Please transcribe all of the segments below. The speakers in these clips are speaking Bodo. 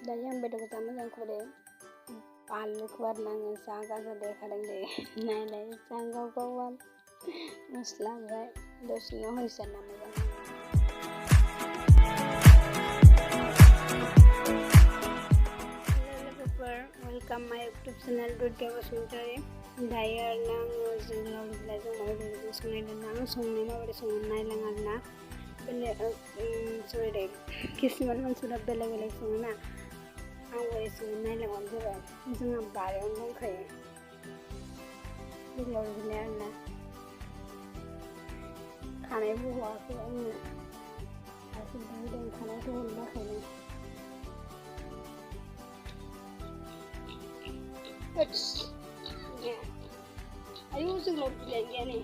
दायो आं बेदरखौ जा मोजां खरे बानलुखौ आरोना आङो जा गाजा देखादों दे नायलाय जा गाव गाव मस्ला ओमफ्राय दसेनो होनोसै आरोना मोजां लोगोफोर वेलकाम माय इउटुब चेनेल दुर्गा बसुमतारी दायो आरोना आङो जोंनाव बिलाइजों माबायदि संनायदों आं संनाय माबायदि संनो नायलां आरोना सरि दे किसुमान मानसिफोरा बेलेग बेलेग सङो ना आं बोरै संनो नायलांबानो जाबाय जोंहा बारियावनो दंखायो जोगोलावरि बिलाइ आरोना खानायबो हवाखै आङो दासो दुगैदों खानायखौ हरनो थाखायनो आयौ जोगोलावरि बिलाइ गैया नै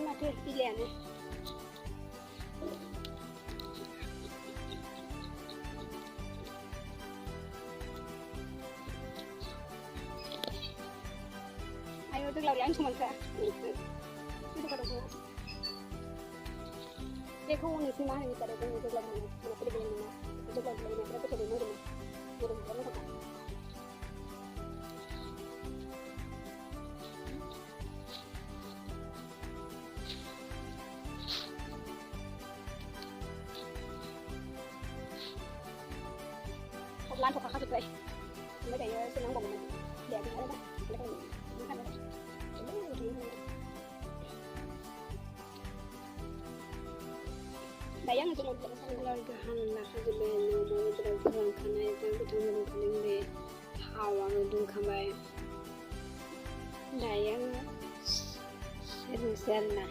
माथो बिलाइयानो आयौ जोगोलावरि आं संनांखा बेखौ नोंसोर मा होनो मिथिया जोंनि जोगोलावरि बिलाइ नङा जोगोलावरि बिलाइफ्रा गोथाव मोदोमो Lan thuộc khá tuyệt vời mấy cái xin nóng bỏng này để cái đó mấy cái mình ăn đấy đại yang itu kalau gahan lah kerja bela mau kita kurang karena itu kita mau kalian deh hawa ngedung kamai dayang sering lah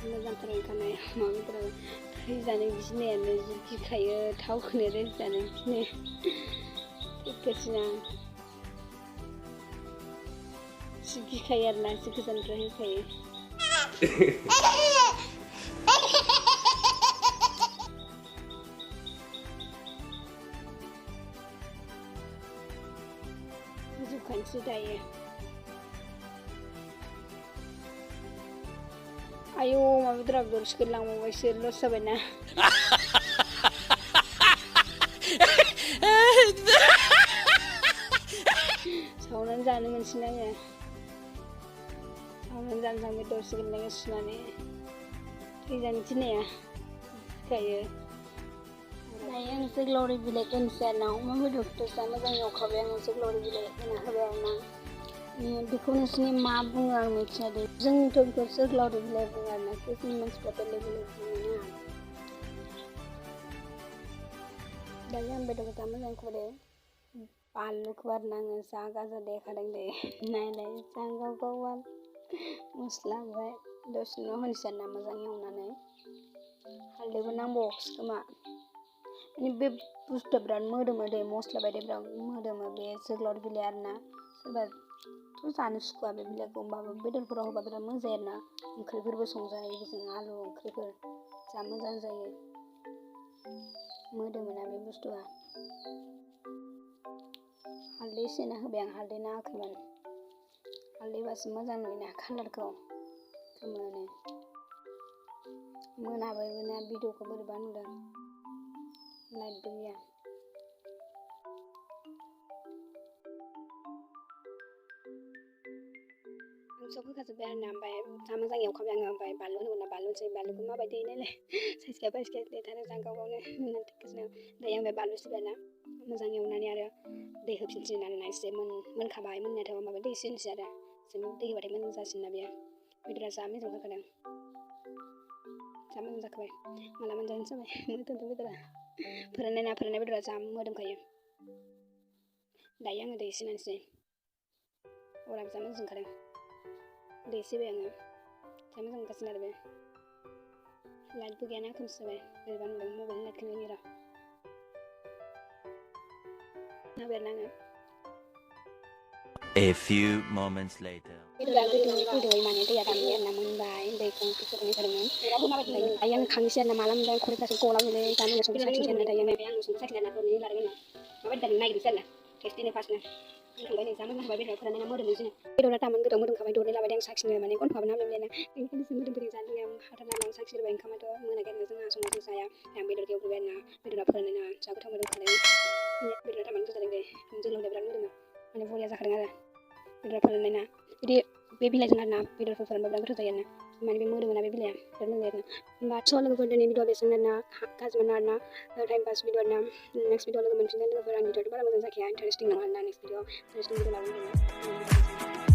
moजां terang karena mau kita जानो गिनायानो गिखायो थावखौनो जानो गिनो गोसोना गिखायो आरोना एसे गोजाननिफ्राय होखायो जुखानसो दायो आयौ माबा द्राब दर सिखोलांबावबायसो लस जाबायना सावनानै जानो मोनसिन आङो सावनानै जानो थांबाय दर सिखोलांगा सुनानै थैजानो गिनाया गिखायो दायो आं जोगोलावरि बिलाइ होनोसै आरोना अमा बेदरखौथ' जा मोजां एवखाबाय आङो जोगोलावरि बिलाइ होना होबाय आरोना बेखौ नोंसोरनि मा बुङो आं मिथिया दे जोंथ' बेखौ जोगोलावरि बिलाइ बुङो आरोना किसुमान मानसिफ्रा बेलेग बेलेग बुङो ना दायो आं बेदरखौ जा मोजां खरे बानलुखौ आरोना आङो जा गाजा देखादों दे नायलाय जा गाव गाव मस्ला ओमफ्राय दसेनो होनोसै आरोना मोजां एवनानै हालदैबो नांबावोसो खोमा माने बे बुस्थुआ बिराद मोदोमो दे मस्ला बायदि बिराद मोदोमो बे जोगोलावरि बिलाइ आरोना सोरबाथ' जानो सुखुवा बे बिलाइखौ होमबाबो बेदरफोराव होबा बिराद मोजां जायो आरोना ओंख्रिफोरबो संजायो बेजों आलु ओंख्रिफोर जा मोजां जायो मोदोमोना बे बुस्थुआ हालदै एसे होना होबाय आं हालदै नाङाखैमोन हालदैबासो मोजां नुयोना कालारखौ गोमोनो मोनाबायबो ना भिडिअखौ बोरैबा नुदों लाइटबो गैया सब होखाजोब्बाय आरोना ओमफ्राय जा मोजां एवखाबाय आङो ओमफ्राय बानलु होनांगौना बानलुसै बानलुखौ माबायदि नायलाय साइस गैया देथारो जा गाव गावनो गोसोनाव दायो ओमफ्राय बानलु सिबायना मोजां एवनानै आरो दै होफिनसै आरोना एसे मोनखाबाय मोननायाथ' माबा दै एसे होनोसै आरो दै होबाथाय मोजां जासिनना बेयो बेदरा जा मोजां होखादों जा मोजां जाखाबाय माला मोनजानो जाबाय मोदोमदों बेदरा फोराननाय बेदरा जा मोदोमखायो दायो आङो दै एसे होनोसै अराबो जा मोजां ओंखारदों दै एसे होबाय आङो जा मोजां ओंखारसिन आरो बे लाइटबो गैयाना खोमसि जाबाय बोरैबा नुदों मबाइलनि लाइटखौ नायरा होबाय आरोना आङो A few moments later. बेदरा गोदौयै माने दैया रानबाय आरोना मोनबाय दैखौ ओंख्रि संनाय दायो आं खांनोसै आरोना माला मोनबाय खर'फ्रासो गलाङोलै जानो संख्रि साखिनोसै आरोना दायो आं संख्रि साखिनानै हरनि लादों माबायदि जादों नायग्रोसै आरोना टेस्टिनो फार्स्टनो दोनखांबाय नै जा मोजां जाबाय बेदर फोराननाया मोदोमो जों बेदरा दामोन गोदाव मोदोमखाबाय दरनै लाबाय आं साखिनो माने गन्थ'आबो नांलायलायना बेनिखायनो जों मोदोमबोदों जानो लुगैया हाथारना लां साखिबाय ओंखामाथ' मोनाखै जोंहा संनायजों जाया आं बेदर एवग्रोबाय आरोना बेदरा फोराननाय ना जा गोथाव मोदोमखादों बेदरा दामोन गोजादों दे जोंनाव बिराद मोदोमो माने बरिया जाखादों आरो बेदरा फोराननाय ना बिदि बे बिलाइजों आरोना बेदरफोर फोरानबा बिराद गोथाव जायो आरोना माने बे मोदोमोना बे बिलाइया बिराद मोजां आरोना होमबा स' लोगोफोर दिनै भिडिअ बेसेन आरोना गाज्रि मोना आरोना टाइम पास भिडिअ आरोना नेक्स्ट भिडिअ लोगो मोनफिनगोन लोगोफोर आंनि भिडिअ'थ' बारा मोजां जाखाया इन्टारेस्टिं नङा आरोना नेक्स्ट भिडिअ इन्टारेस्टिं भिडिअ लाबोगोन आरोना